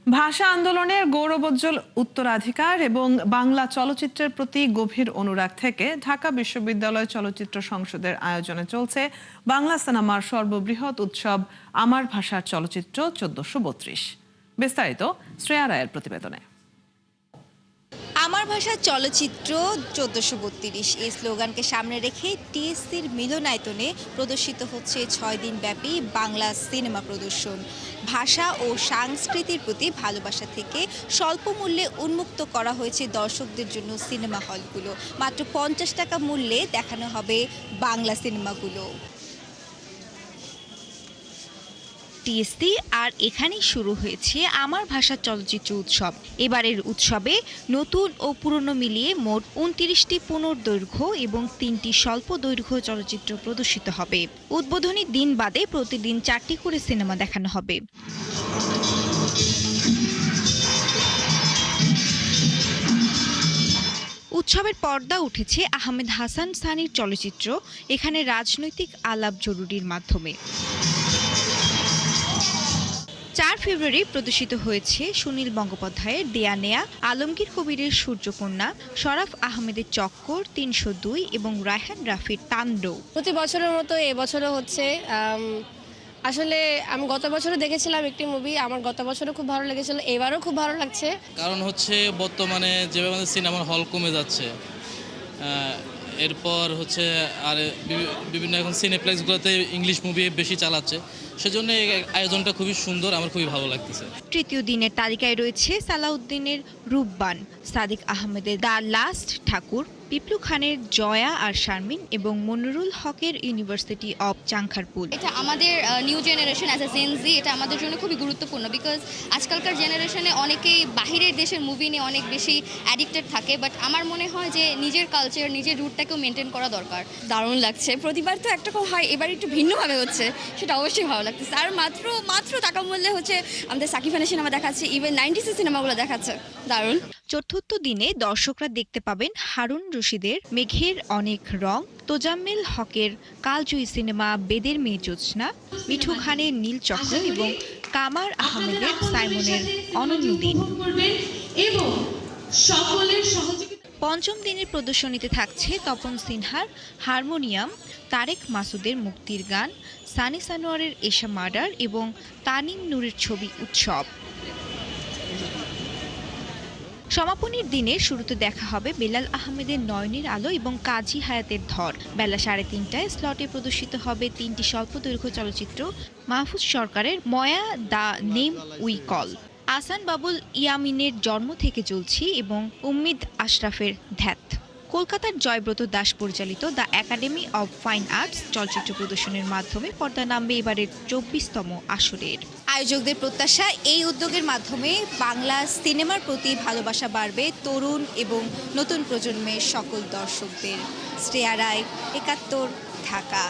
ভাষা আন্দোলনের গৌরবোজ্জ্বল উত্তরাধিকার এবং বাংলা চলচ্চিত্রের প্রতি গভীর অনুরাগ থেকে ঢাকা বিশ্ববিদ্যালয় চলচ্চিত্র সংসদের আয়োজনে চলছে বাংলা সিনেমার সর্ববৃহৎ উৎসব আমার ভাষার চলচ্চিত্র ১৪৩২। বিস্তারিত শ্রেয়া রায়ের প্রতিবেদনে। আমার ভাষার চলচ্চিত্র ১৪৩২ এই স্লোগানকে সামনে রেখে টিএসসির মিলনায়তনে প্রদর্শিত হচ্ছে ৬ দিন ব্যাপী বাংলা সিনেমা প্রদর্শন। ভাষা ও সংস্কৃতির প্রতি ভালোবাসা থেকে স্বল্প মূল্যে উন্মুক্ত করা হয়েছে দর্শকদের জন্য সিনেমা হলগুলো। মাত্র ৫০ টাকা মূল্যে দেখানো হবে বাংলা সিনেমাগুলো। টিএসসি আর এখানেই শুরু হয়েছে আমার ভাষার চলচ্চিত্র উৎসব। এবারের উৎসবে নতুন ও পুরনো মিলিয়ে মোট ২৯টি পুনর্দৈর্ঘ্য এবং ৩টি স্বল্প দৈর্ঘ্য চলচ্চিত্র প্রদর্শিত হবে। উদ্বোধনী দিন বাদে প্রতিদিন ৪টি করে সিনেমা দেখানো হবে। উৎসবের পর্দা উঠেছে আহমেদ হাসান সানির চলচ্চিত্র এখানে রাজনৈতিক আলাপ জরুরির মাধ্যমে। ৪ ফেব্রুয়ারি প্রদর্শিত হয়েছে সুনীল বন্দ্যোপাধ্যায়ের দেয়া নেয়া, আলমগীর কবিরের সূর্যকন্যা, শরাফ আহমেদের চক্কর ৩০২ এবং রায়হান রাফির তাণ্ডব। প্রতি বছরের মতো এবছরও হচ্ছে। আসলে আমি গত বছরও দেখেছিলাম একটি মুভি, আমার গত বছরও খুব ভালো লেগেছিল, এবারও খুব ভালো লাগছে। কারণ হচ্ছে বর্তমানে যেভাবে আমাদের সিনেমার হল কমে যাচ্ছে, এরপর হচ্ছে আর বিভিন্ন এখন সিনেপ্লেক্সগুলোতে ইংলিশ মুভি বেশি চালাচ্ছে, সেজন্য এই আয়োজনটা খুবই সুন্দর, আমার খুবই ভালো লাগতেছে। তৃতীয় দিনের তালিকায় রয়েছে সালাউদ্দিনের রূপবান, সাদিক আহমেদের দ্য লাস্ট ঠাকুর, পিপলু খানের জয়া আর শারমিন এবং মনিরুল হকের ইউনিভার্সিটি অব চাংখারপুল। এটা আমাদের new generation as a Gen Z, এটা আমাদের জন্য খুবই গুরুত্বপূর্ণ, বিকজ আজকালকার জেনারেশনে অনেকেই বাহিরের দেশের মুভি নিয়ে অনেক বেশি অ্যাডিক্টেড থাকে, বাট আমার মনে হয় যে নিজের কালচার, নিজের রুটটাকেও মেনটেন করা দরকার। দারুণ লাগছে, প্রতিবার তো একটা হয়, এবার একটু ভিন্নভাবে হচ্ছে, সেটা অবশ্যই ভালো লাগতেছে। আর মাত্র টাকা মূল্যে হচ্ছে আমাদের সাকিব খানের সিনেমা দেখাচ্ছে, ইভেন 90s সিনেমাগুলো দেখাচ্ছে, দারুণ। চতুর্থ দিনে দর্শকরা দেখতে পাবেন হারুন রশিদের মেঘের অনেক রং, তোজাম্মেল হকের কালজয়ী সিনেমা বেদের মেয়ে জ্যোৎস্না, মিঠু খানের নীল চক্র এবং কামার আহমেদের সাইমনের অনন্য দিন। পঞ্চম দিনের প্রদর্শনীতে থাকছে তপন সিনহার হারমোনিয়াম, তারেক মাসুদের মুক্তির গান, সানি সানোয়ারের এশা মার্ডার এবং তানিম নূরের ছবি উৎসব। সমাপনীর দিনের শুরুতে দেখা হবে বেলাল আহমেদের নয়নের আলো এবং কাজী হায়াতের ধর। বেলা ৩:৩০টায় স্লটে প্রদর্শিত হবে ৩টি স্বল্প দৈর্ঘ্য চলচ্চিত্র, মাহফুজ সরকারের ময়া, দ্য নেম উই কল, আসান বাবুল ইয়ামিনের জন্ম থেকে চলছি এবং উম্মিদ আশরাফের ধ্যাত। কলকাতার জয়ব্রত দাস পরিচালিত the academy of fine arts চলচ্চিত্র প্রদর্শনের মাধ্যমে পর্দা নামবে এবারের ২৪তম আসরের। আয়োজকদের প্রত্যাশা, এই উদ্যোগের মাধ্যমে বাংলা সিনেমার প্রতি ভালোবাসা বাড়বে তরুণ এবং নতুন প্রজন্মের সকল দর্শকদের। শ্রেয়া রায়, ৭১, ঢাকা।